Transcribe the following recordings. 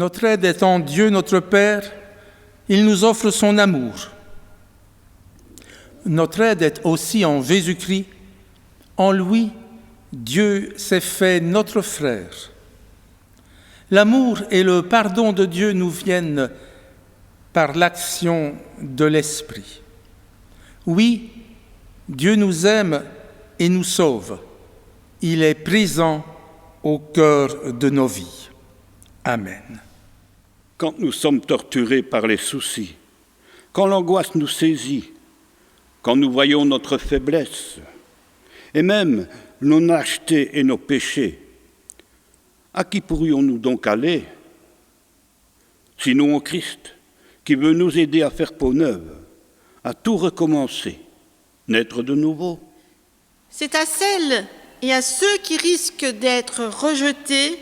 Notre aide est en Dieu, notre Père. Il nous offre son amour. Notre aide est aussi en Jésus-Christ. En lui, Dieu s'est fait notre frère. L'amour et le pardon de Dieu nous viennent par l'action de l'Esprit. Oui, Dieu nous aime et nous sauve. Il est présent au cœur de nos vies. Amen. Quand nous sommes torturés par les soucis, quand l'angoisse nous saisit, quand nous voyons notre faiblesse, et même nos lâchetés et nos péchés, à qui pourrions-nous donc aller? Sinon au Christ, qui veut nous aider à faire peau neuve, à tout recommencer, naître de nouveau. C'est à celles et à ceux qui risquent d'être rejetés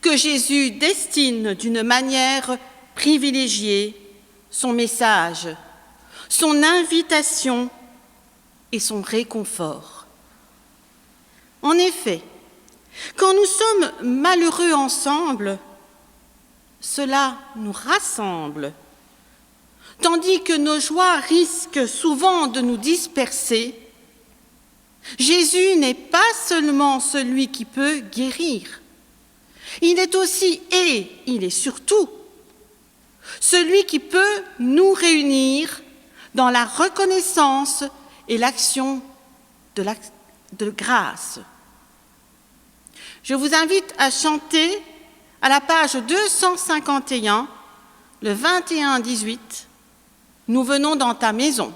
que Jésus destine d'une manière privilégiée son message, son invitation et son réconfort. En effet, quand nous sommes malheureux ensemble, cela nous rassemble, tandis que nos joies risquent souvent de nous disperser. Jésus n'est pas seulement celui qui peut guérir, il est aussi et il est surtout celui qui peut nous réunir dans la reconnaissance et l'action de grâce. Je vous invite à chanter à la page 251, le 21-18, « Nous venons dans ta maison ».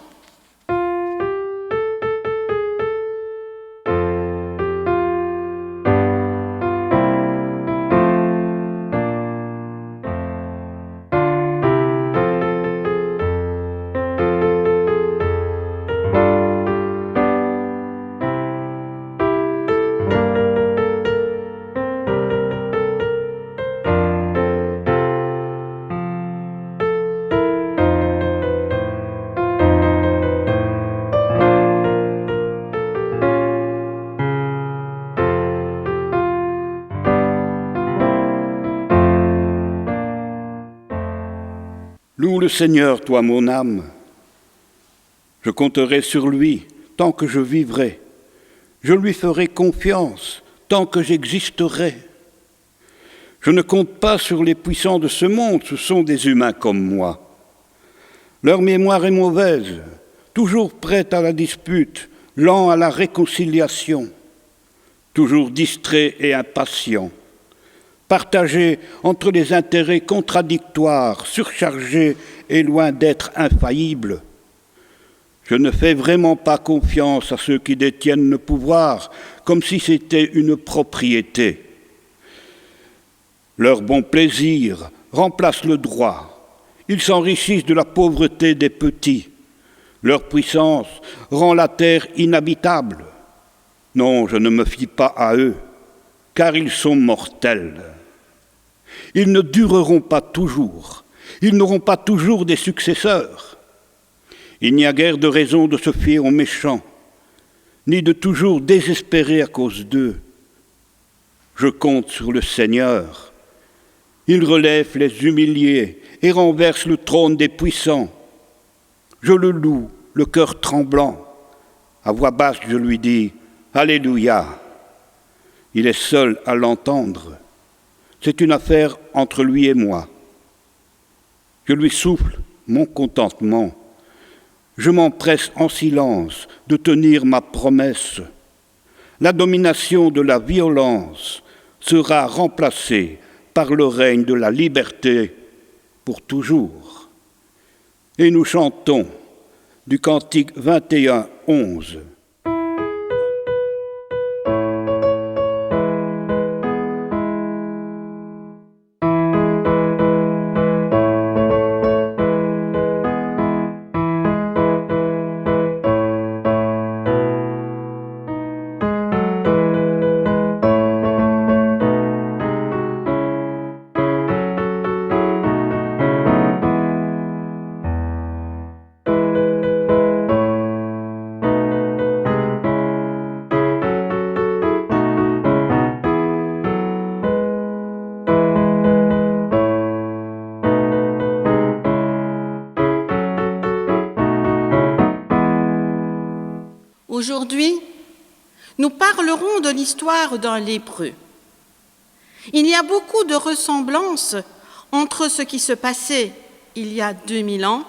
Loue le Seigneur, toi mon âme. Je compterai sur lui tant que je vivrai. Je lui ferai confiance tant que j'existerai. Je ne compte pas sur les puissants de ce monde, ce sont des humains comme moi. Leur mémoire est mauvaise, toujours prête à la dispute, lent à la réconciliation, toujours distrait et impatient. Partagé entre les intérêts contradictoires, surchargé et loin d'être infaillible. Je ne fais vraiment pas confiance à ceux qui détiennent le pouvoir, comme si c'était une propriété. Leur bon plaisir remplace le droit. Ils s'enrichissent de la pauvreté des petits. Leur puissance rend la terre inhabitable. Non, je ne me fie pas à eux, car ils sont mortels. Ils ne dureront pas toujours. Ils n'auront pas toujours des successeurs. Il n'y a guère de raison de se fier aux méchants, ni de toujours désespérer à cause d'eux. Je compte sur le Seigneur. Il relève les humiliés et renverse le trône des puissants. Je le loue, le cœur tremblant. À voix basse, je lui dis « Alléluia ». Il est seul à l'entendre. C'est une affaire entre lui et moi. Je lui souffle mon contentement. Je m'empresse en silence de tenir ma promesse. La domination de la violence sera remplacée par le règne de la liberté pour toujours. Et nous chantons du cantique 21, 11. Aujourd'hui, nous parlerons de l'histoire d'un lépreux. Il y a beaucoup de ressemblances entre ce qui se passait il y a 2000 ans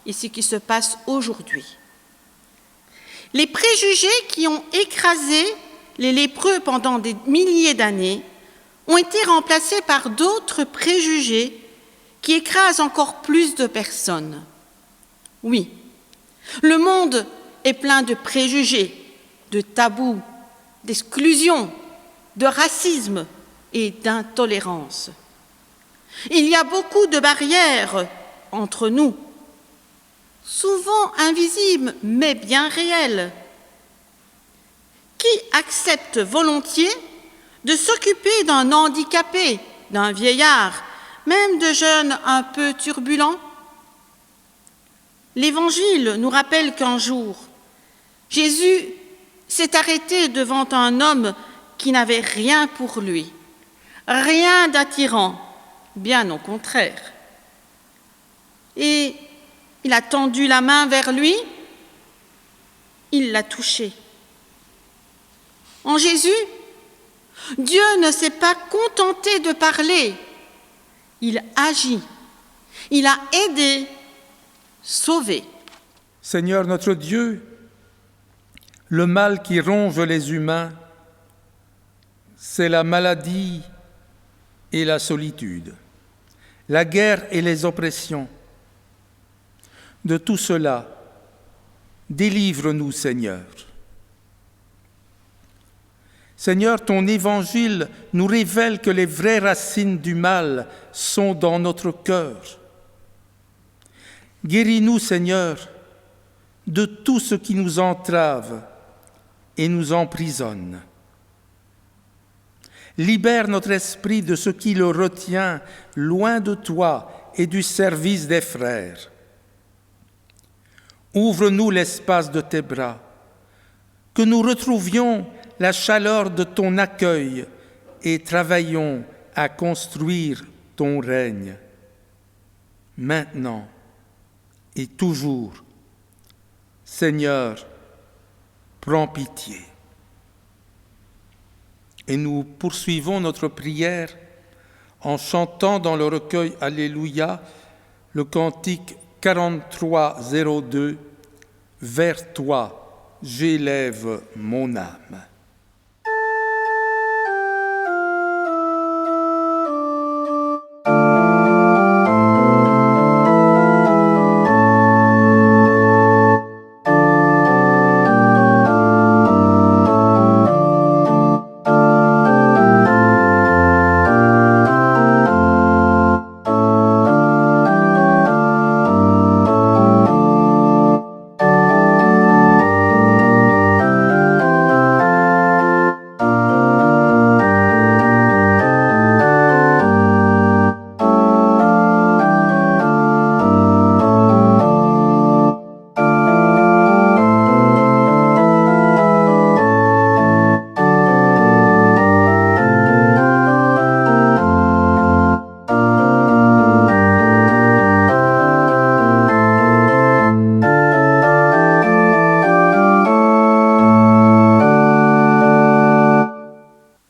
et ce qui se passe aujourd'hui. Les préjugés qui ont écrasé les lépreux pendant des milliers d'années ont été remplacés par d'autres préjugés qui écrasent encore plus de personnes. Oui, le monde est plein de préjugés, de tabous, d'exclusion, de racisme et d'intolérance. Il y a beaucoup de barrières entre nous, souvent invisibles mais bien réelles. Qui accepte volontiers de s'occuper d'un handicapé, d'un vieillard, même de jeunes un peu turbulents? L'Évangile nous rappelle qu'un jour, Jésus s'est arrêté devant un homme qui n'avait rien pour lui, rien d'attirant, bien au contraire. Et il a tendu la main vers lui, il l'a touché. En Jésus, Dieu ne s'est pas contenté de parler, il agit, il a aidé, sauvé. Seigneur notre Dieu, le mal qui ronge les humains, c'est la maladie et la solitude, la guerre et les oppressions. De tout cela, délivre-nous, Seigneur. Seigneur, ton évangile nous révèle que les vraies racines du mal sont dans notre cœur. Guéris-nous, Seigneur, de tout ce qui nous entrave et nous emprisonne. Libère notre esprit de ce qui le retient loin de toi et du service des frères. Ouvre-nous l'espace de tes bras, que nous retrouvions la chaleur de ton accueil et travaillons à construire ton règne, maintenant et toujours. Seigneur, prends pitié. Et nous poursuivons notre prière en chantant dans le recueil Alléluia le cantique 4302 « Vers toi, j'élève mon âme ».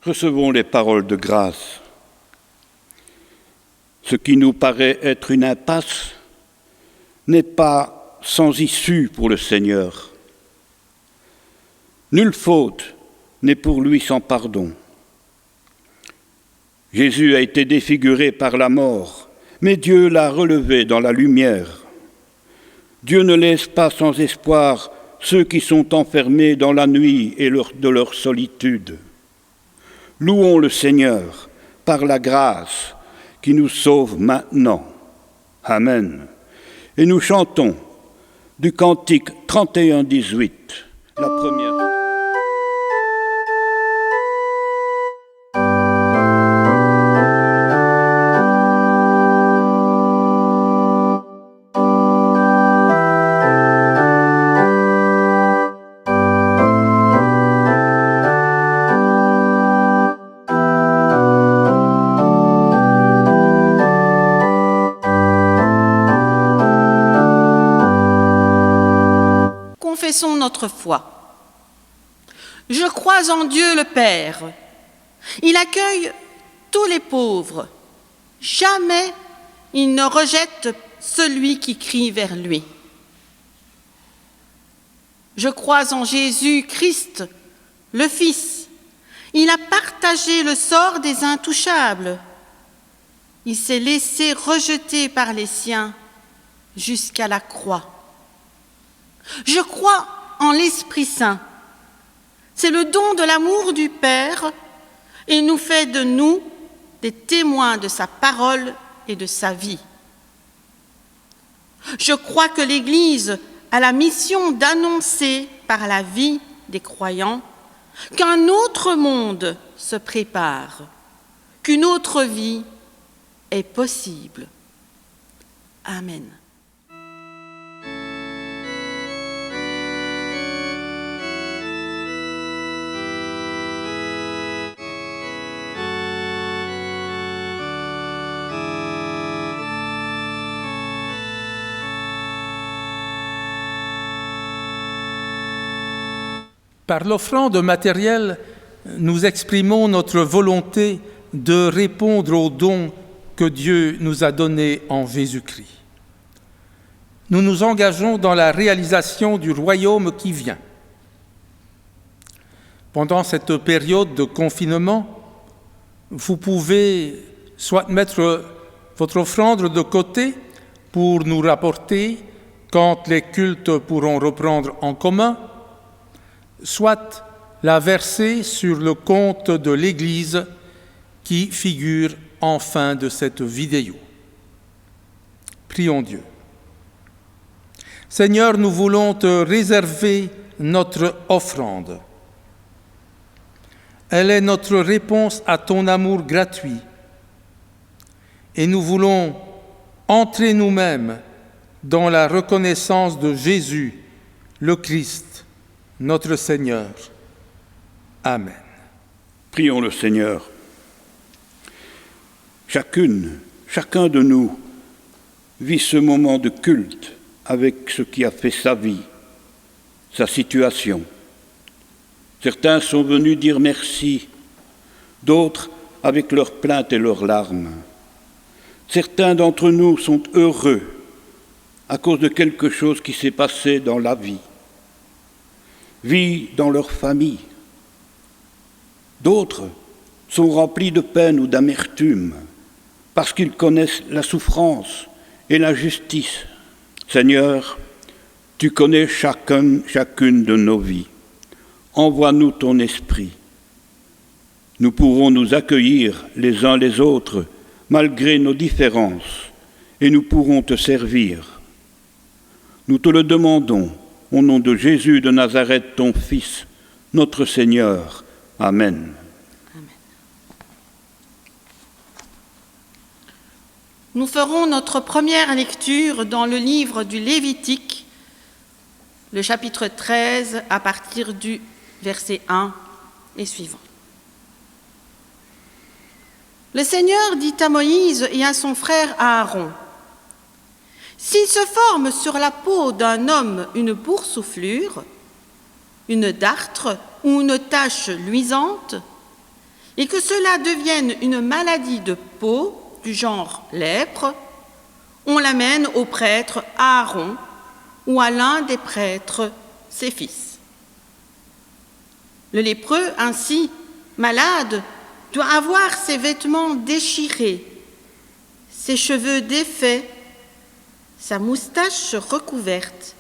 Recevons les paroles de grâce. Ce qui nous paraît être une impasse n'est pas sans issue pour le Seigneur. Nulle faute n'est pour lui sans pardon. Jésus a été défiguré par la mort, mais Dieu l'a relevé dans la lumière. Dieu ne laisse pas sans espoir ceux qui sont enfermés dans la nuit et de leur solitude. Louons le Seigneur par la grâce qui nous sauve maintenant. Amen. Et nous chantons du cantique 31-18, la première. Confessons notre foi. Je crois en Dieu le Père. Il accueille tous les pauvres. Jamais il ne rejette celui qui crie vers lui. Je crois en Jésus-Christ, le Fils. Il a partagé le sort des intouchables. Il s'est laissé rejeter par les siens jusqu'à la croix. Je crois en l'Esprit Saint. C'est le don de l'amour du Père et nous fait de nous des témoins de sa parole et de sa vie. Je crois que l'Église a la mission d'annoncer par la vie des croyants qu'un autre monde se prépare, qu'une autre vie est possible. Amen. Par l'offrande matérielle, nous exprimons notre volonté de répondre aux dons que Dieu nous a donnés en Jésus-Christ. Nous nous engageons dans la réalisation du royaume qui vient. Pendant cette période de confinement, vous pouvez soit mettre votre offrande de côté pour nous rapporter quand les cultes pourront reprendre en commun, soit la verser sur le compte de l'Église qui figure en fin de cette vidéo. Prions Dieu. Seigneur, nous voulons te réserver notre offrande. Elle est notre réponse à ton amour gratuit. Et nous voulons entrer nous-mêmes dans la reconnaissance de Jésus, le Christ, notre Seigneur. Amen. Prions le Seigneur. Chacun de nous vit ce moment de culte avec ce qui a fait sa vie, sa situation. Certains sont venus dire merci, d'autres avec leurs plaintes et leurs larmes. Certains d'entre nous sont heureux à cause de quelque chose qui s'est passé dans la vie dans leur famille. D'autres sont remplis de peine ou d'amertume parce qu'ils connaissent la souffrance et l'injustice. Seigneur, tu connais chacune de nos vies. Envoie-nous ton esprit. Nous pourrons nous accueillir les uns les autres malgré nos différences et nous pourrons te servir. Nous te le demandons au nom de Jésus de Nazareth, ton Fils, notre Seigneur. Amen. Amen. Nous ferons notre première lecture dans le livre du Lévitique, le chapitre 13, à partir du verset 1 et suivant. Le Seigneur dit à Moïse et à son frère Aaron: s'il se forme sur la peau d'un homme une boursouflure, une dartre ou une tache luisante, et que cela devienne une maladie de peau du genre lèpre, on l'amène au prêtre Aaron ou à l'un des prêtres, ses fils. Le lépreux, ainsi malade, doit avoir ses vêtements déchirés, ses cheveux défaits, sa moustache recouverte,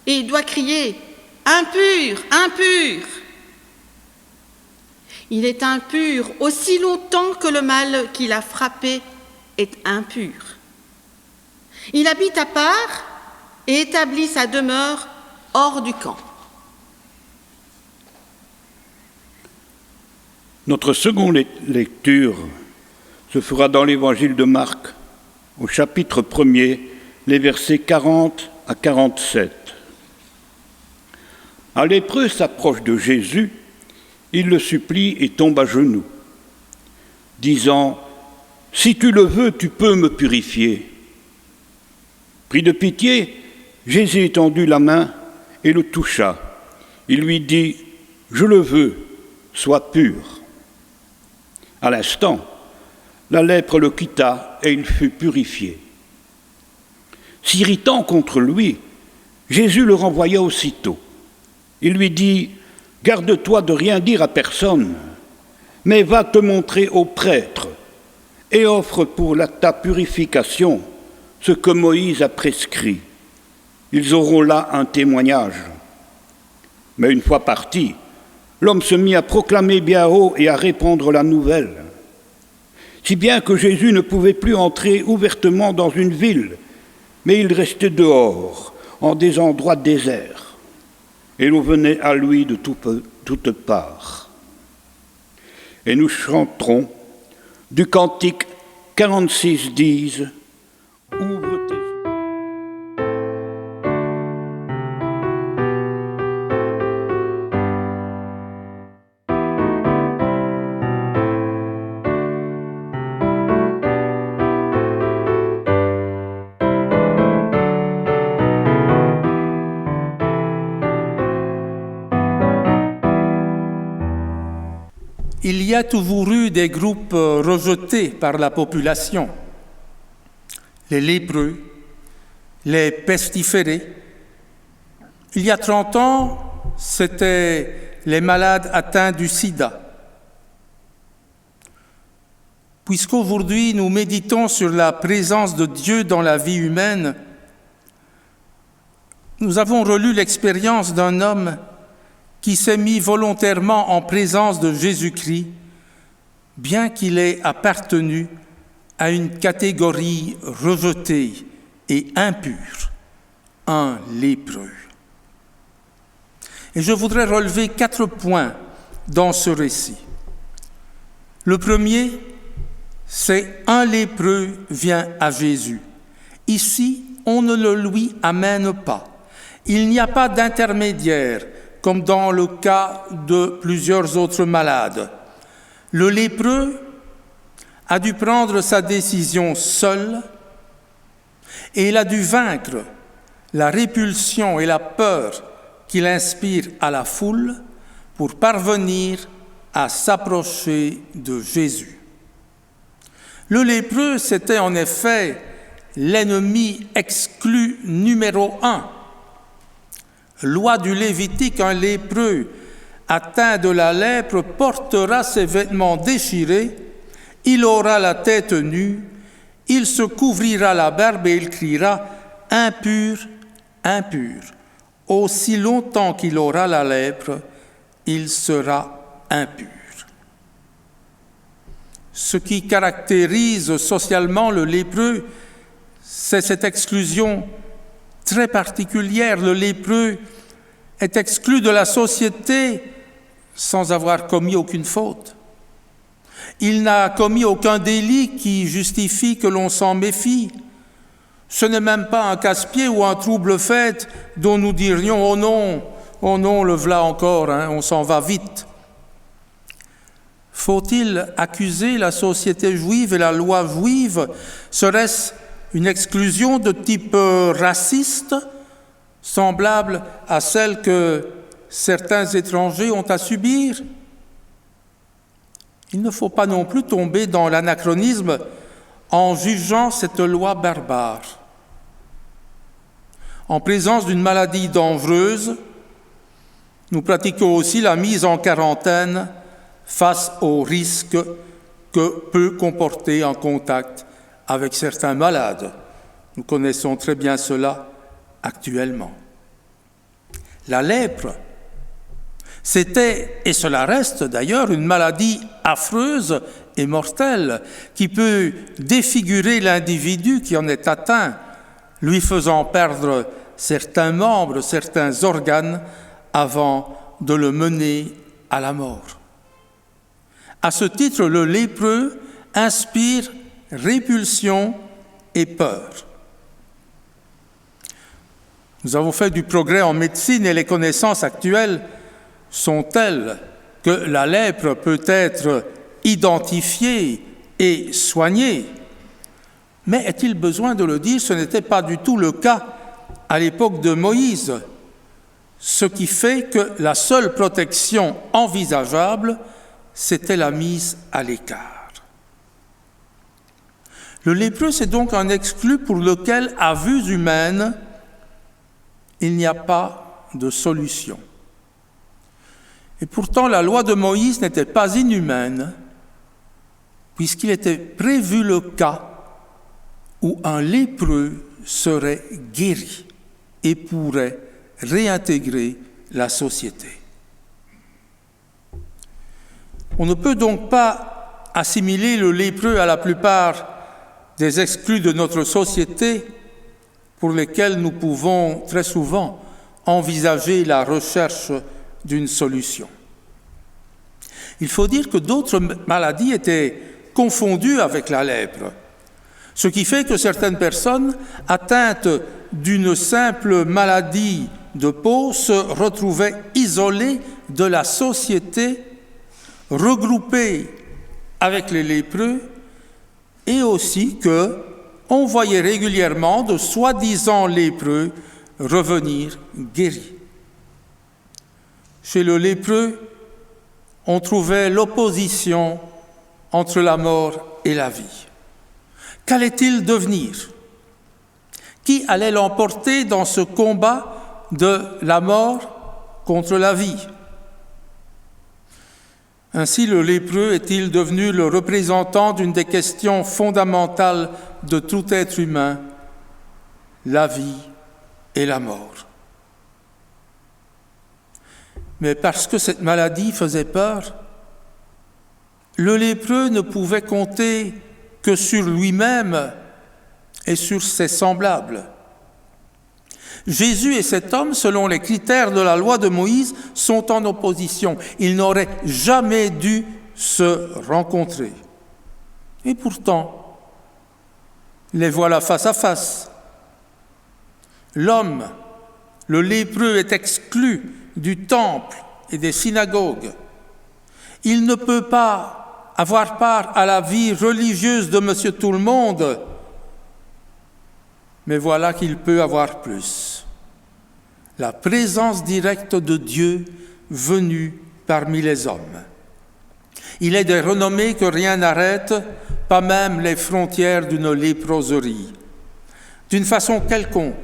et il doit crier « Impur, impur !» Il est impur aussi longtemps que le mal qui l'a frappé est impur. Il habite à part et établit sa demeure hors du camp. Notre seconde lecture se fera dans l'évangile de Marc, au chapitre 1er, les versets 40 à 47. Un lépreux s'approche de Jésus, il le supplie et tombe à genoux, disant « Si tu le veux, tu peux me purifier. » Pris de pitié, Jésus étendit la main et le toucha. Il lui dit « je le veux, sois pur. À l'instant, la lèpre le quitta et il fut purifié. S'irritant contre lui, Jésus le renvoya aussitôt. Il lui dit « Garde-toi de rien dire à personne, mais va te montrer au prêtre et offre pour ta purification ce que Moïse a prescrit. Ils auront là un témoignage. » Mais une fois parti, l'homme se mit à proclamer bien haut et à répandre la nouvelle. Si bien que Jésus ne pouvait plus entrer ouvertement dans une ville, mais il restait dehors, en des endroits déserts. Et l'on venait à lui de toutes parts. Et nous chanterons du cantique 46 disent « Ouvre tes yeux ». Il y a toujours eu des groupes rejetés par la population. Les lépreux, les pestiférés. Il y a 30 ans, c'étaient les malades atteints du sida. Puisqu'aujourd'hui nous méditons sur la présence de Dieu dans la vie humaine, nous avons relu l'expérience d'un homme qui s'est mis volontairement en présence de Jésus-Christ, bien qu'il ait appartenu à une catégorie rejetée et impure, un lépreux. Et je voudrais relever 4 points dans ce récit. Le premier, c'est un lépreux vient à Jésus. Ici, on ne le lui amène pas. Il n'y a pas d'intermédiaire, comme dans le cas de plusieurs autres malades. Le lépreux a dû prendre sa décision seul et il a dû vaincre la répulsion et la peur qu'il inspire à la foule pour parvenir à s'approcher de Jésus. Le lépreux, c'était en effet l'ennemi exclu numéro 1. Loi du Lévitique, un lépreux atteint de la lèpre portera ses vêtements déchirés, il aura la tête nue, il se couvrira la barbe et il criera « impur, impur ». Aussi longtemps qu'il aura la lèpre, il sera impur. Ce qui caractérise socialement le lépreux, c'est cette exclusion très particulière. Le lépreux est exclu de la société sans avoir commis aucune faute. Il n'a commis aucun délit qui justifie que l'on s'en méfie. Ce n'est même pas un casse-pied ou un trouble-fête dont nous dirions « oh non, le v'là encore, on s'en va vite ». Faut-il accuser la société juive et la loi juive? Serait-ce une exclusion de type raciste, semblable à celle que certains étrangers ont à subir? Il ne faut pas non plus tomber dans l'anachronisme en jugeant cette loi barbare. En présence d'une maladie dangereuse, nous pratiquons aussi la mise en quarantaine face aux risques que peut comporter un contact avec certains malades. Nous connaissons très bien cela actuellement. La lèpre, c'était, et cela reste d'ailleurs, une maladie affreuse et mortelle qui peut défigurer l'individu qui en est atteint, lui faisant perdre certains membres, certains organes, avant de le mener à la mort. À ce titre, le lépreux inspire répulsion et peur. Nous avons fait du progrès en médecine et les connaissances actuelles sont telles que la lèpre peut être identifiée et soignée. Mais est-il besoin de le dire? Ce n'était pas du tout le cas à l'époque de Moïse. ce qui fait que la seule protection envisageable, c'était la mise à l'écart. Le lépreux, c'est donc un exclu pour lequel, à vue humaine, il n'y a pas de solution. Et pourtant, la loi de Moïse n'était pas inhumaine, puisqu'il était prévu le cas où un lépreux serait guéri et pourrait réintégrer la société. On ne peut donc pas assimiler le lépreux à la plupart des exclus de notre société pour lesquels nous pouvons très souvent envisager la recherche d'une solution. Il faut dire que d'autres maladies étaient confondues avec la lèpre, ce qui fait que certaines personnes atteintes d'une simple maladie de peau se retrouvaient isolées de la société, regroupées avec les lépreux, et aussi qu'on voyait régulièrement de soi-disant lépreux revenir guéris. Chez le lépreux, on trouvait l'opposition entre la mort et la vie. Qu'allait-il devenir? Qui allait l'emporter dans ce combat de la mort contre la vie? Ainsi, le lépreux est-il devenu le représentant d'une des questions fondamentales de tout être humain, la vie et la mort. Mais parce que cette maladie faisait peur, le lépreux ne pouvait compter que sur lui-même et sur ses semblables. Jésus et cet homme, selon les critères de la loi de Moïse, sont en opposition. Ils n'auraient jamais dû se rencontrer. Et pourtant, les voilà face à face. L'homme, le lépreux, est exclu du temple et des synagogues. Il ne peut pas avoir part à la vie religieuse de Monsieur Tout-le-Monde, mais voilà qu'il peut avoir plus. La présence directe de Dieu venue parmi les hommes. Il est de renommée que rien n'arrête, pas même les frontières d'une léproserie. D'une façon quelconque,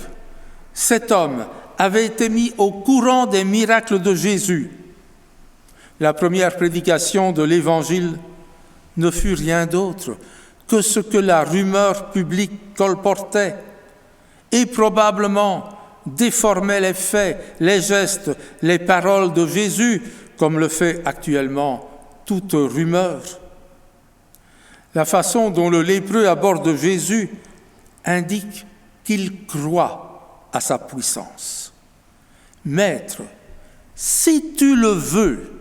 cet homme avait été mis au courant des miracles de Jésus. La première prédication de l'Évangile ne fut rien d'autre que ce que la rumeur publique colportait et probablement déformait les faits, les gestes, les paroles de Jésus, comme le fait actuellement toute rumeur. La façon dont le lépreux aborde Jésus indique qu'il croit à sa puissance. « Maître, si tu le veux,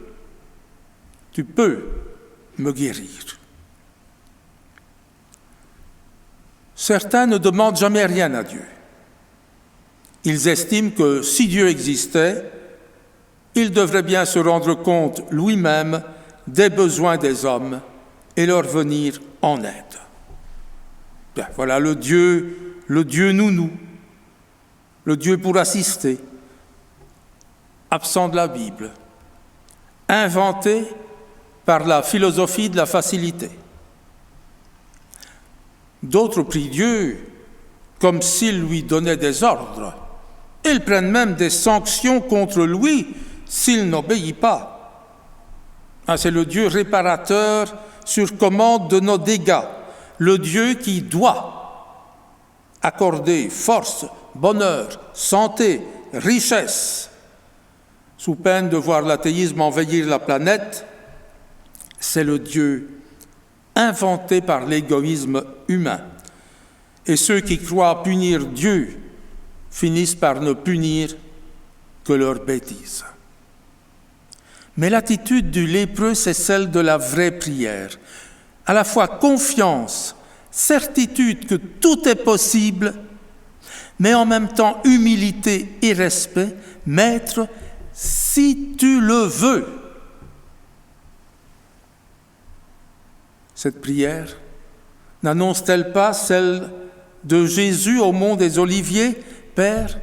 tu peux me guérir. » Certains ne demandent jamais rien à Dieu. Ils estiment que si Dieu existait, il devrait bien se rendre compte lui-même des besoins des hommes et leur venir en aide. Bien, voilà le Dieu nounou, le Dieu pour assister, absent de la Bible, inventé par la philosophie de la facilité. D'autres prient Dieu comme s'il lui donnait des ordres. Ils prennent même des sanctions contre lui s'il n'obéit pas. C'est le Dieu réparateur sur commande de nos dégâts, le Dieu qui doit accorder force, bonheur, santé, richesse. Sous peine de voir l'athéisme envahir la planète, c'est le Dieu inventé par l'égoïsme humain. Et ceux qui croient punir Dieu finissent par ne punir que leurs bêtises. Mais l'attitude du lépreux, c'est celle de la vraie prière. À la fois confiance, certitude que tout est possible, mais en même temps humilité et respect. Maître, si tu le veux. Cette prière n'annonce-t-elle pas celle de Jésus au mont des Oliviers? Père,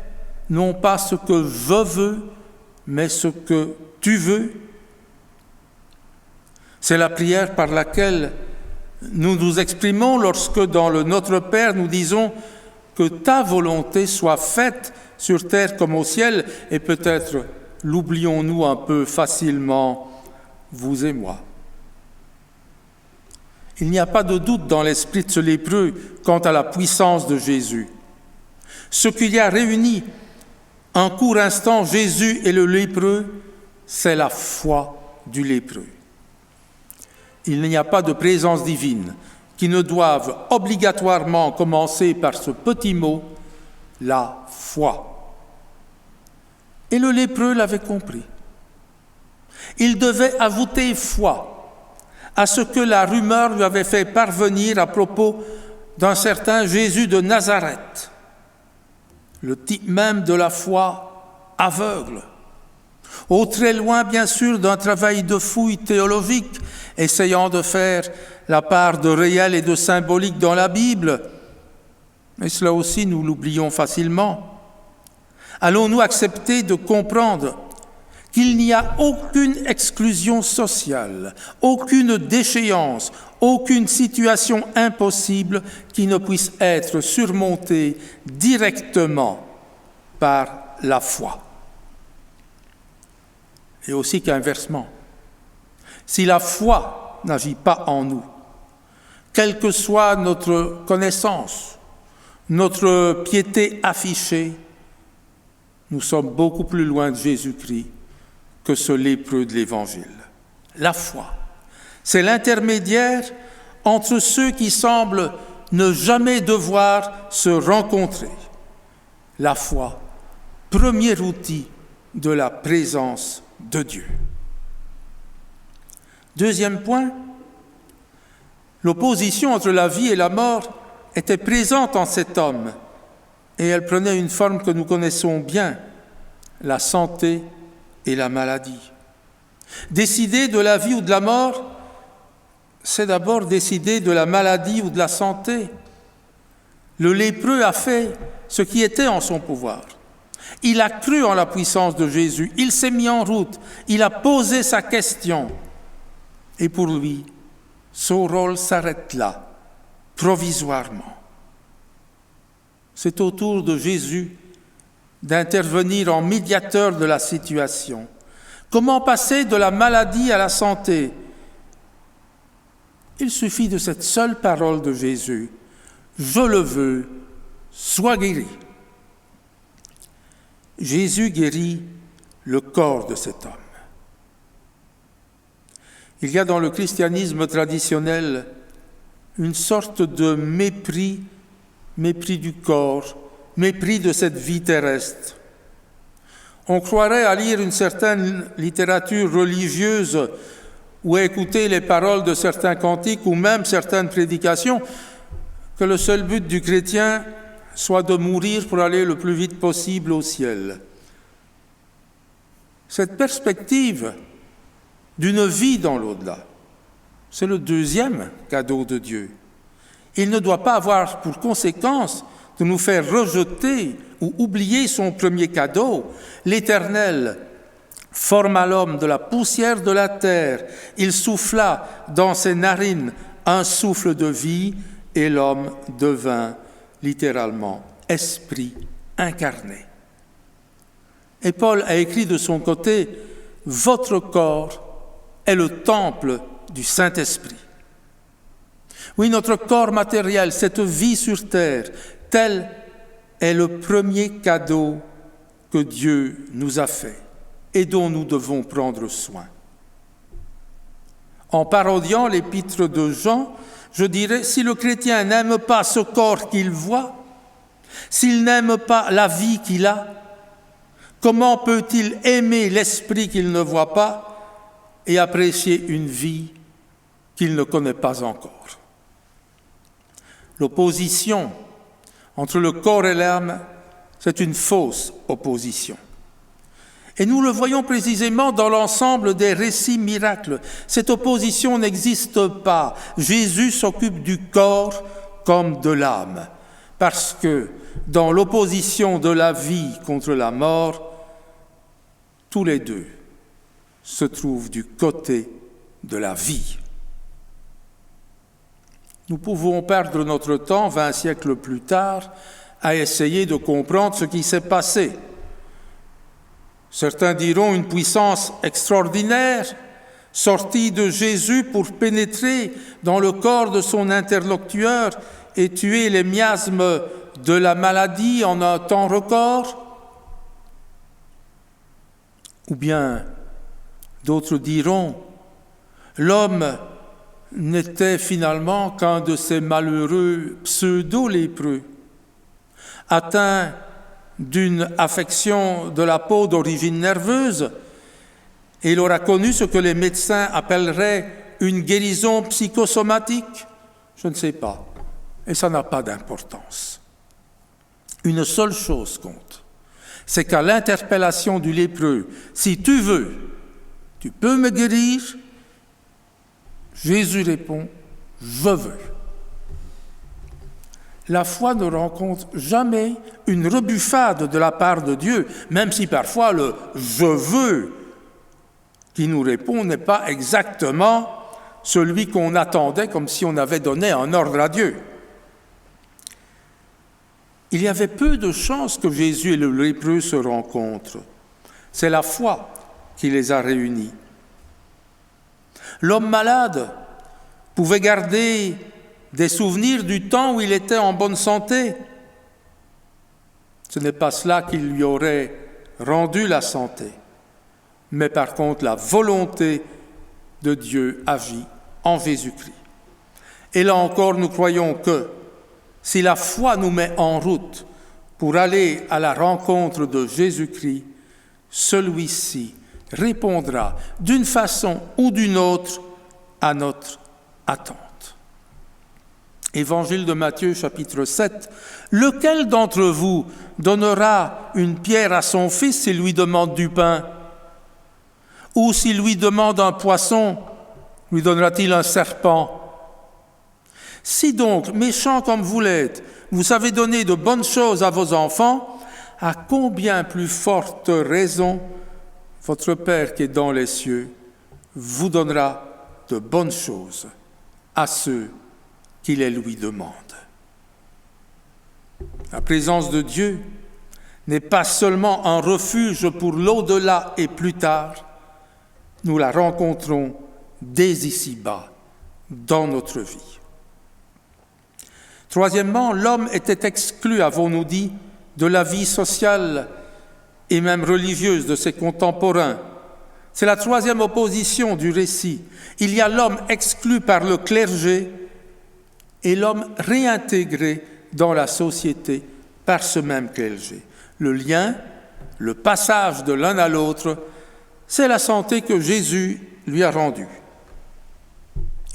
non pas ce que je veux, mais ce que tu veux. C'est la prière par laquelle nous nous exprimons lorsque dans le Notre Père nous disons que ta volonté soit faite sur terre comme au ciel, et peut-être l'oublions-nous un peu facilement, vous et moi. Il n'y a pas de doute dans l'esprit de ce lépreux quant à la puissance de Jésus. Ce qu'il y a réuni un court instant Jésus et le lépreux, c'est la foi du lépreux. Il n'y a pas de présence divine qui ne doive obligatoirement commencer par ce petit mot, la foi. Et le lépreux l'avait compris. Il devait avouer foi à ce que la rumeur lui avait fait parvenir à propos d'un certain Jésus de Nazareth, le type même de la foi aveugle, au très loin bien sûr d'un travail de fouille théologique, essayant de faire la part de réel et de symbolique dans la Bible, mais cela aussi nous l'oublions facilement. Allons-nous accepter de comprendre qu'il n'y a aucune exclusion sociale, aucune déchéance, aucune situation impossible qui ne puisse être surmontée directement par la foi? Et aussi qu'inversement, si la foi n'agit pas en nous, quelle que soit notre connaissance, notre piété affichée, nous sommes beaucoup plus loin de Jésus-Christ que ce lépreux de l'Évangile. La foi, c'est l'intermédiaire entre ceux qui semblent ne jamais devoir se rencontrer. La foi, premier outil de la présence de Dieu. Deuxième point, l'opposition entre la vie et la mort était présente en cet homme et elle prenait une forme que nous connaissons bien, la santé et la maladie. Décider de la vie ou de la mort, c'est d'abord décider de la maladie ou de la santé. Le lépreux a fait ce qui était en son pouvoir. Il a cru en la puissance de Jésus, il s'est mis en route, il a posé sa question. Et pour lui, son rôle s'arrête là, provisoirement. C'est au tour de Jésus d'intervenir en médiateur de la situation. Comment passer de la maladie à la santé? Il suffit de cette seule parole de Jésus. Je le veux, sois guéri. Jésus guérit le corps de cet homme. Il y a dans le christianisme traditionnel une sorte de mépris du corps, mépris de cette vie terrestre. On croirait à lire une certaine littérature religieuse ou à écouter les paroles de certains cantiques ou même certaines prédications que le seul but du chrétien soit de mourir pour aller le plus vite possible au ciel. Cette perspective d'une vie dans l'au-delà, c'est le deuxième cadeau de Dieu. Il ne doit pas avoir pour conséquence de nous faire rejeter ou oublier son premier cadeau. L'Éternel forma l'homme de la poussière de la terre. Il souffla dans ses narines un souffle de vie et l'homme devint littéralement esprit incarné. Et Paul a écrit de son côté « Votre corps est le temple du Saint-Esprit ». Oui, notre corps matériel, cette vie sur terre, tel est le premier cadeau que Dieu nous a fait et dont nous devons prendre soin. En parodiant l'épître de Jean, je dirais, si le chrétien n'aime pas ce corps qu'il voit, s'il n'aime pas la vie qu'il a, comment peut-il aimer l'esprit qu'il ne voit pas et apprécier une vie qu'il ne connaît pas encore? L'opposition entre le corps et l'âme, c'est une fausse opposition. Et nous le voyons précisément dans l'ensemble des récits miracles. Cette opposition n'existe pas. Jésus s'occupe du corps comme de l'âme, parce que dans l'opposition de la vie contre la mort, tous les deux se trouvent du côté de la vie. Nous pouvons perdre notre temps 20 siècles plus tard à essayer de comprendre ce qui s'est passé. Certains diront une puissance extraordinaire sortie de Jésus pour pénétrer dans le corps de son interlocuteur et tuer les miasmes de la maladie en un temps record. Ou bien d'autres diront l'homme n'était finalement qu'un de ces malheureux pseudo-lépreux, atteint d'une affection de la peau d'origine nerveuse, et il aura connu ce que les médecins appelleraient une guérison psychosomatique. Je ne sais pas, et ça n'a pas d'importance. Une seule chose compte, c'est qu'à l'interpellation du lépreux, si tu veux, tu peux me guérir, Jésus répond, je veux. La foi ne rencontre jamais une rebuffade de la part de Dieu, même si parfois le « je veux » qui nous répond n'est pas exactement celui qu'on attendait, comme si on avait donné un ordre à Dieu. Il y avait peu de chances que Jésus et le lépreux se rencontrent. C'est la foi qui les a réunis. L'homme malade pouvait garder des souvenirs du temps où il était en bonne santé. Ce n'est pas cela qui lui aurait rendu la santé, mais par contre la volonté de Dieu agit en Jésus-Christ. Et là encore, nous croyons que si la foi nous met en route pour aller à la rencontre de Jésus-Christ, celui-ci répondra d'une façon ou d'une autre à notre attente. Évangile de Matthieu, chapitre 7. « Lequel d'entre vous donnera une pierre à son fils s'il lui demande du pain? Ou s'il lui demande un poisson, lui donnera-t-il un serpent? Si donc, méchants comme vous l'êtes, vous savez donner de bonnes choses à vos enfants, à combien plus forte raison votre Père qui est dans les cieux vous donnera de bonnes choses à ceux qui les lui demandent. » La présence de Dieu n'est pas seulement un refuge pour l'au-delà et plus tard, nous la rencontrons dès ici-bas, dans notre vie. Troisièmement, l'homme était exclu, avons-nous dit, de la vie sociale et même religieuse de ses contemporains. C'est la troisième opposition du récit. Il y a l'homme exclu par le clergé et l'homme réintégré dans la société par ce même clergé. Le lien, le passage de l'un à l'autre, c'est la santé que Jésus lui a rendue.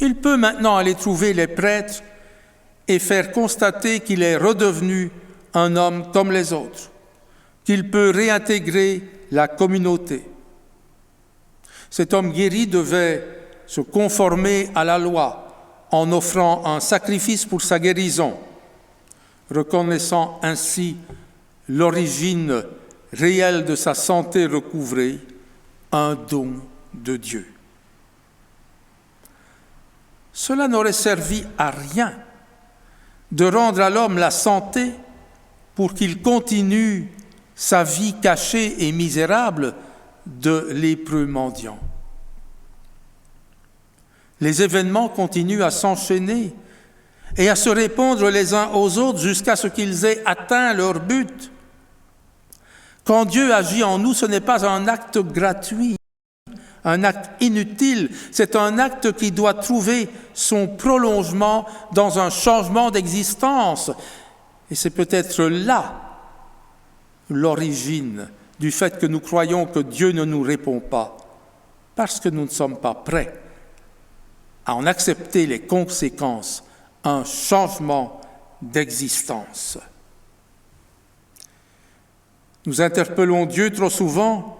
Il peut maintenant aller trouver les prêtres et faire constater qu'il est redevenu un homme comme les autres, qu'il peut réintégrer la communauté. Cet homme guéri devait se conformer à la loi en offrant un sacrifice pour sa guérison, reconnaissant ainsi l'origine réelle de sa santé recouvrée, un don de Dieu. Cela n'aurait servi à rien de rendre à l'homme la santé pour qu'il continue sa vie cachée et misérable de lépreux mendiant. Les événements continuent à s'enchaîner et à se répondre les uns aux autres jusqu'à ce qu'ils aient atteint leur but. Quand Dieu agit en nous, ce n'est pas un acte gratuit, un acte inutile, c'est un acte qui doit trouver son prolongement dans un changement d'existence. Et c'est peut-être là l'origine du fait que nous croyons que Dieu ne nous répond pas, parce que nous ne sommes pas prêts à en accepter les conséquences, un changement d'existence. Nous interpellons Dieu trop souvent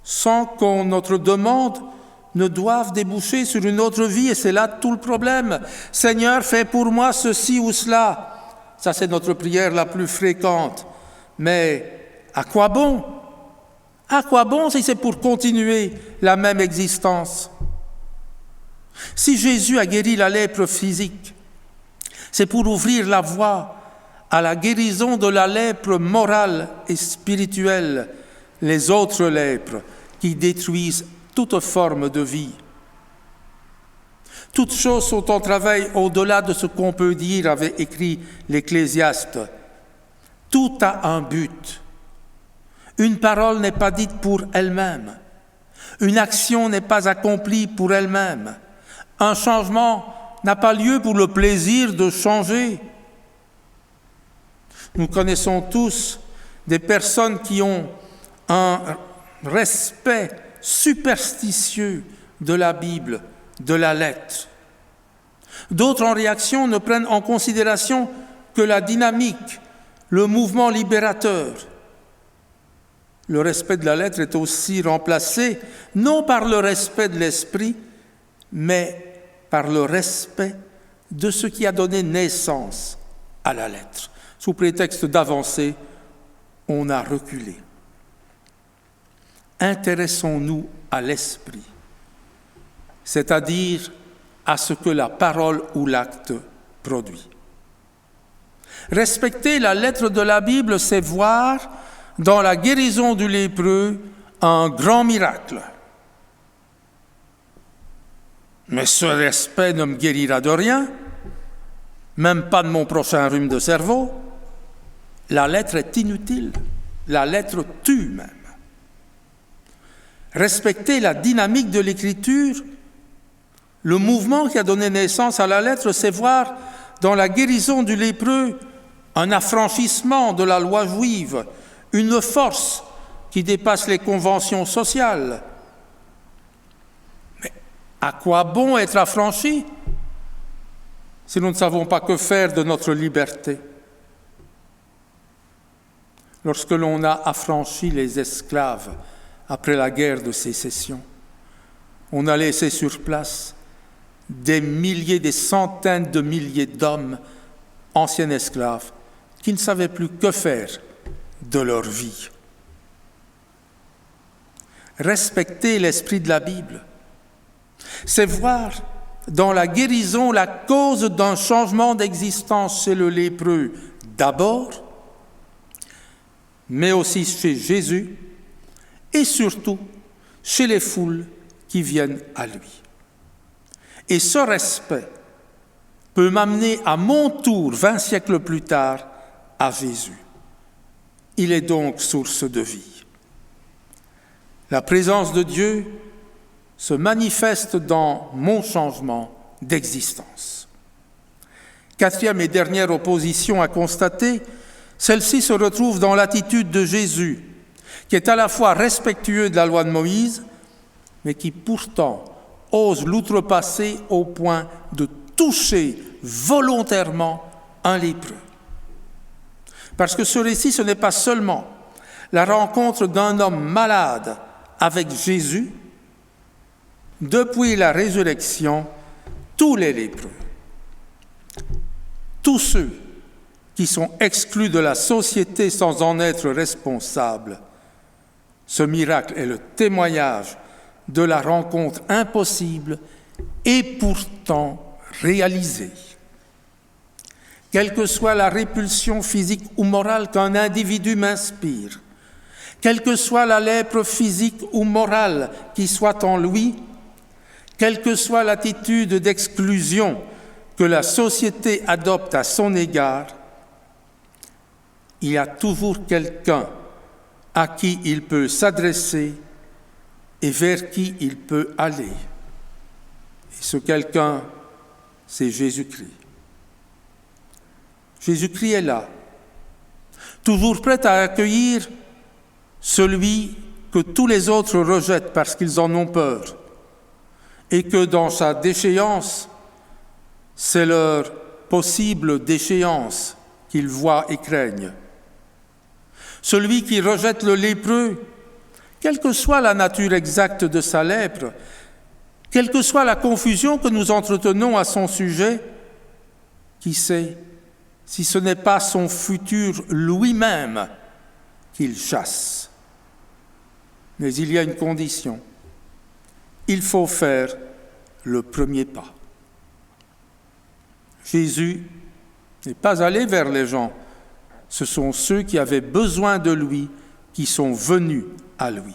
sans que notre demande ne doive déboucher sur une autre vie, et c'est là tout le problème. « Seigneur, fais pour moi ceci ou cela ». Ça, c'est notre prière la plus fréquente. Mais à quoi bon? À quoi bon si c'est pour continuer la même existence? Si Jésus a guéri la lèpre physique, c'est pour ouvrir la voie à la guérison de la lèpre morale et spirituelle, les autres lèpres qui détruisent toute forme de vie. Toutes choses sont en travail au-delà de ce qu'on peut dire, avait écrit l'Ecclésiaste. Tout a un but. Une parole n'est pas dite pour elle-même. Une action n'est pas accomplie pour elle-même. Un changement n'a pas lieu pour le plaisir de changer. Nous connaissons tous des personnes qui ont un respect superstitieux de la Bible, de la lettre. D'autres, en réaction, ne prennent en considération que la dynamique, le mouvement libérateur. Le respect de la lettre est aussi remplacé, non par le respect de l'esprit, mais par le respect de ce qui a donné naissance à la lettre. Sous prétexte d'avancer, on a reculé. Intéressons-nous à l'esprit, c'est-à-dire à ce que la parole ou l'acte produit. Respecter la lettre de la Bible, c'est voir dans la guérison du lépreux un grand miracle. Mais ce respect ne me guérira de rien, même pas de mon prochain rhume de cerveau. La lettre est inutile, la lettre tue même. Respecter la dynamique de l'écriture, le mouvement qui a donné naissance à la lettre, c'est voir dans la guérison du lépreux un affranchissement de la loi juive, une force qui dépasse les conventions sociales. Mais à quoi bon être affranchi si nous ne savons pas que faire de notre liberté? Lorsque l'on a affranchi les esclaves après la guerre de sécession, on a laissé sur place des milliers, des centaines de milliers d'hommes, anciens esclaves, qui ne savaient plus que faire de leur vie. Respecter l'esprit de la Bible, c'est voir dans la guérison la cause d'un changement d'existence chez le lépreux d'abord, mais aussi chez Jésus et surtout chez les foules qui viennent à lui. Et ce respect peut m'amener à mon tour, 20 siècles plus tard, à Jésus. Il est donc source de vie. La présence de Dieu se manifeste dans mon changement d'existence. Quatrième et dernière opposition à constater, celle-ci se retrouve dans l'attitude de Jésus, qui est à la fois respectueux de la loi de Moïse, mais qui pourtant ose l'outrepasser au point de toucher volontairement un lépreux. Parce que ce récit, ce n'est pas seulement la rencontre d'un homme malade avec Jésus. Depuis la résurrection, tous les lépreux, tous ceux qui sont exclus de la société sans en être responsables, ce miracle est le témoignage de la rencontre impossible et pourtant réalisée. Quelle que soit la répulsion physique ou morale qu'un individu m'inspire, quelle que soit la lèpre physique ou morale qui soit en lui, quelle que soit l'attitude d'exclusion que la société adopte à son égard, il y a toujours quelqu'un à qui il peut s'adresser et vers qui il peut aller. Et ce quelqu'un, c'est Jésus-Christ. Jésus-Christ est là, toujours prêt à accueillir celui que tous les autres rejettent parce qu'ils en ont peur, et que dans sa déchéance, c'est leur possible déchéance qu'ils voient et craignent. Celui qui rejette le lépreux, quelle que soit la nature exacte de sa lèpre, quelle que soit la confusion que nous entretenons à son sujet, qui sait si ce n'est pas son futur lui-même qu'il chasse. Mais il y a une condition. Il faut faire le premier pas. Jésus n'est pas allé vers les gens. Ce sont ceux qui avaient besoin de lui qui sont venus à lui.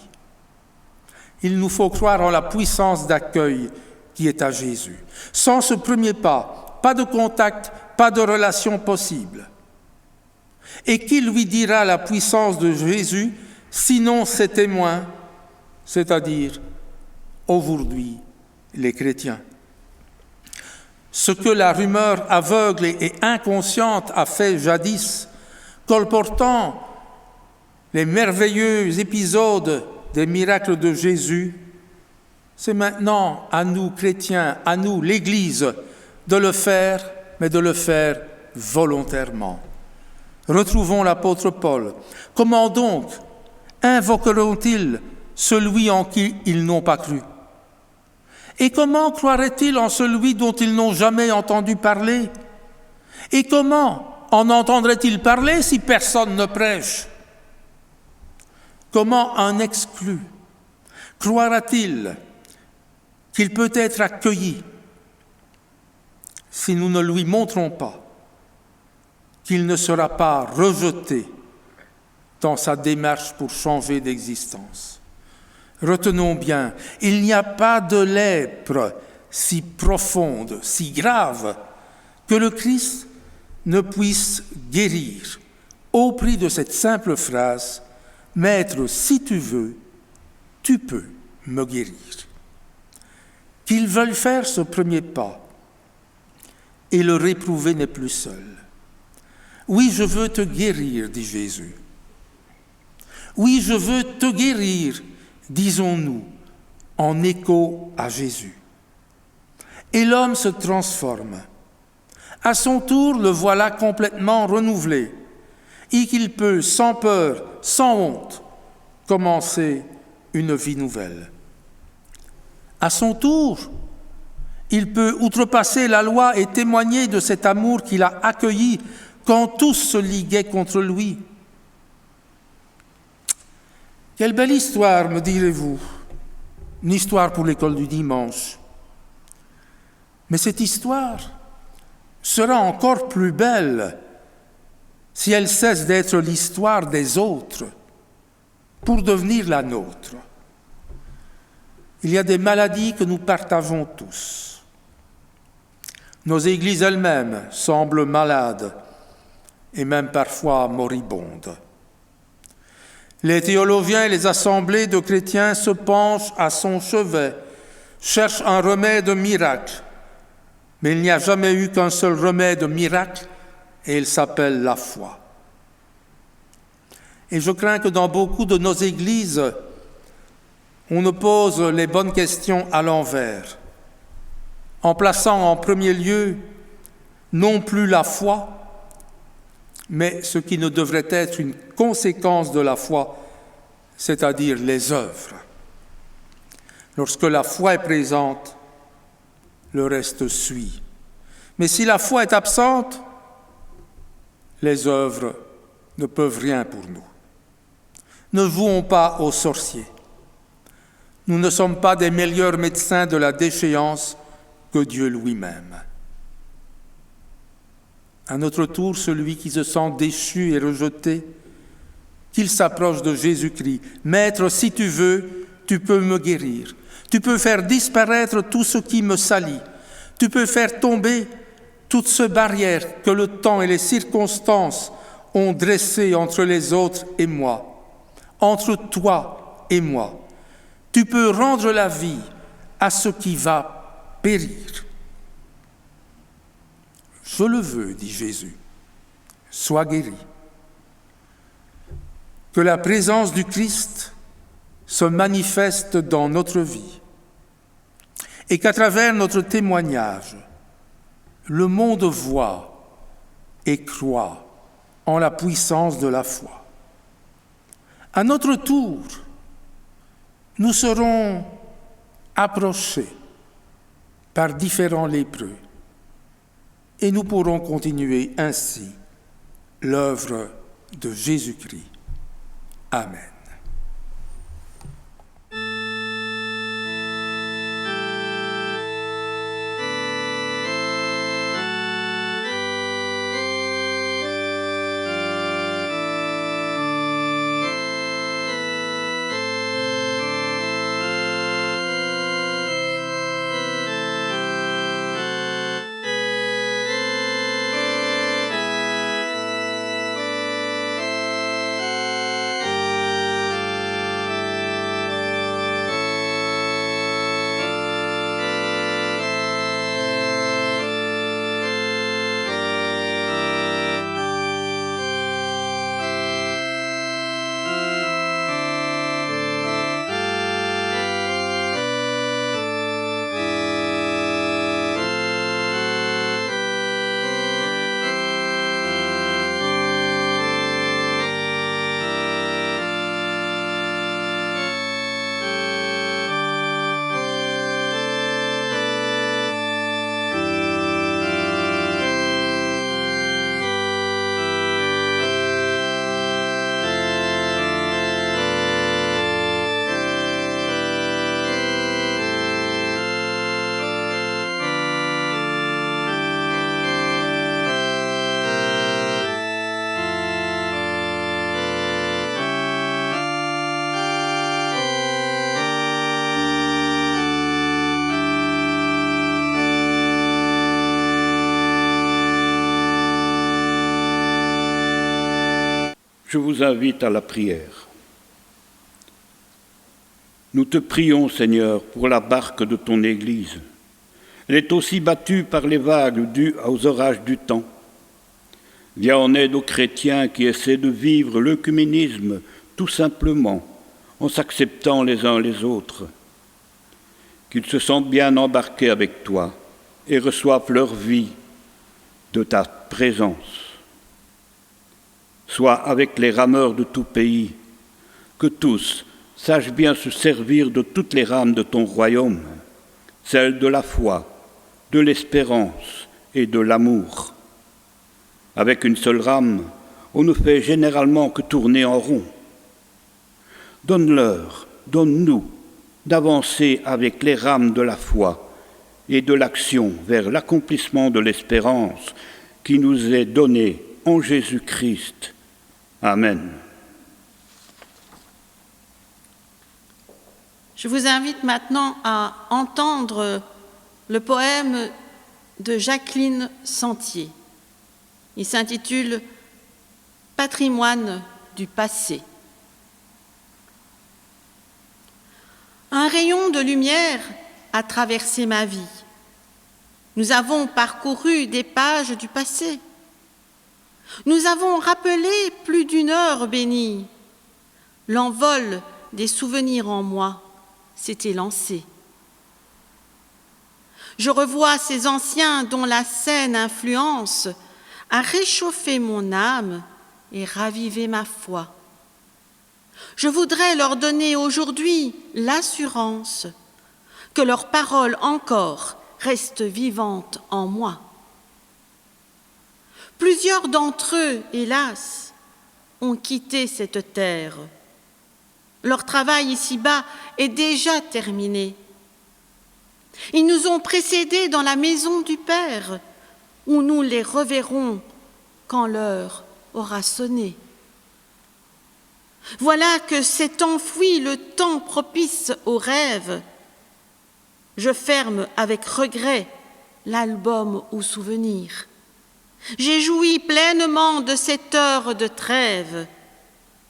Il nous faut croire en la puissance d'accueil qui est à Jésus. Sans ce premier pas, pas de contact, pas de relation possible. Et qui lui dira la puissance de Jésus, sinon ses témoins, c'est-à-dire aujourd'hui les chrétiens. Ce que la rumeur aveugle et inconsciente a fait jadis, colportant les merveilleux épisodes des miracles de Jésus, c'est maintenant à nous chrétiens, à nous l'Église, de le faire, mais de le faire volontairement. Retrouvons l'apôtre Paul. Comment donc invoqueront-ils celui en qui ils n'ont pas cru? Et comment croiraient-ils en celui dont ils n'ont jamais entendu parler? Et comment en entendraient-ils parler si personne ne prêche? Comment un exclu croira-t-il qu'il peut être accueilli si nous ne lui montrons pas qu'il ne sera pas rejeté dans sa démarche pour changer d'existence? Retenons bien, il n'y a pas de lèpre si profonde, si grave, que le Christ ne puisse guérir au prix de cette simple phrase « Maître, si tu veux, tu peux me guérir ». Qu'ils veulent faire ce premier pas, et le réprouvé n'est plus seul. « Oui, je veux te guérir, dit Jésus. Oui, je veux te guérir, disons-nous, en écho à Jésus. Et l'homme se transforme. À son tour, le voilà complètement renouvelé, et qu'il peut, sans peur, sans honte, commencer une vie nouvelle. À son tour, il peut outrepasser la loi et témoigner de cet amour qu'il a accueilli quand tous se liguaient contre lui. Quelle belle histoire, me direz-vous, une histoire pour l'école du dimanche. Mais cette histoire sera encore plus belle si elle cesse d'être l'histoire des autres pour devenir la nôtre. Il y a des maladies que nous partageons tous. Nos églises elles-mêmes semblent malades et même parfois moribondes. Les théologiens et les assemblées de chrétiens se penchent à son chevet, cherchent un remède miracle, mais il n'y a jamais eu qu'un seul remède miracle, et il s'appelle la foi. Et je crains que dans beaucoup de nos églises, on ne pose les bonnes questions à l'envers, en plaçant en premier lieu non plus la foi, mais ce qui ne devrait être une conséquence de la foi, c'est-à-dire les œuvres. Lorsque la foi est présente, le reste suit. Mais si la foi est absente, les œuvres ne peuvent rien pour nous. Ne jouons pas aux sorciers. Nous ne sommes pas des meilleurs médecins de la déchéance que Dieu lui-même. À notre tour, celui qui se sent déchu et rejeté, qu'il s'approche de Jésus-Christ. « Maître, si tu veux, tu peux me guérir. Tu peux faire disparaître tout ce qui me salit. Tu peux faire tomber toutes ces barrières que le temps et les circonstances ont dressées entre les autres et moi, entre toi et moi. Tu peux rendre la vie à ce qui va périr. » « Je le veux, dit Jésus, sois guéri. » Que la présence du Christ se manifeste dans notre vie et qu'à travers notre témoignage, le monde voit et croit en la puissance de la foi. À notre tour, nous serons approchés par différents lépreux et nous pourrons continuer ainsi l'œuvre de Jésus-Christ. Amen. je vous invite à la prière. Nous te prions, Seigneur, pour la barque de ton Église. Elle est aussi battue par les vagues dues aux orages du temps. Viens en aide aux chrétiens qui essaient de vivre l'œcuménisme tout simplement, en s'acceptant les uns les autres. Qu'ils se sentent bien embarqués avec toi et reçoivent leur vie de ta présence. Sois avec les rameurs de tout pays, que tous sachent bien se servir de toutes les rames de ton royaume, celles de la foi, de l'espérance et de l'amour. Avec une seule rame, on ne fait généralement que tourner en rond. Donne-leur, donne-nous, d'avancer avec les rames de la foi et de l'action vers l'accomplissement de l'espérance qui nous est donnée en Jésus-Christ. Amen. Je vous invite maintenant à entendre le poème de Jacqueline Sentier. Il s'intitule « Patrimoine du passé ». Un rayon de lumière a traversé ma vie. Nous avons parcouru des pages du passé. Nous avons rappelé plus d'une heure bénie. L'envol des souvenirs en moi s'était lancé. Je revois ces anciens dont la saine influence a réchauffé mon âme et ravivé ma foi. Je voudrais leur donner aujourd'hui l'assurance que leurs paroles encore restent vivantes en moi. Plusieurs d'entre eux, hélas, ont quitté cette terre. Leur travail ici-bas est déjà terminé. Ils nous ont précédés dans la maison du Père, où nous les reverrons quand l'heure aura sonné. Voilà que s'est enfoui le temps propice aux rêves. Je ferme avec regret l'album aux souvenirs. J'ai joui pleinement de cette heure de trêve.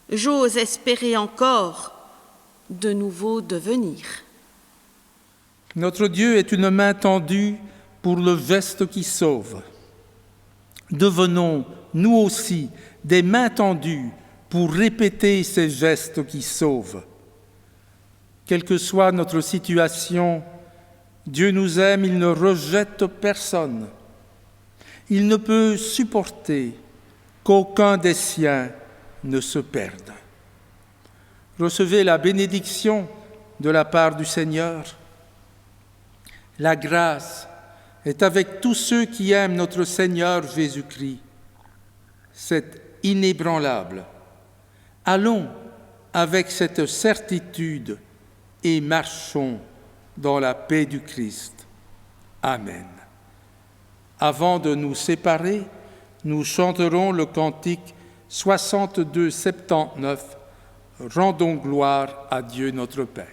J'ose espérer encore de nouveaux devenirs. Notre Dieu est une main tendue pour le geste qui sauve. Devenons, nous aussi, des mains tendues pour répéter ces gestes qui sauvent. Quelle que soit notre situation, Dieu nous aime, il ne rejette personne. Il ne peut supporter qu'aucun des siens ne se perde. Recevez la bénédiction de la part du Seigneur. La grâce est avec tous ceux qui aiment notre Seigneur Jésus-Christ. C'est inébranlable. Allons avec cette certitude et marchons dans la paix du Christ. Amen. Avant de nous séparer, nous chanterons le cantique 62-79, Rendons gloire à Dieu notre Père.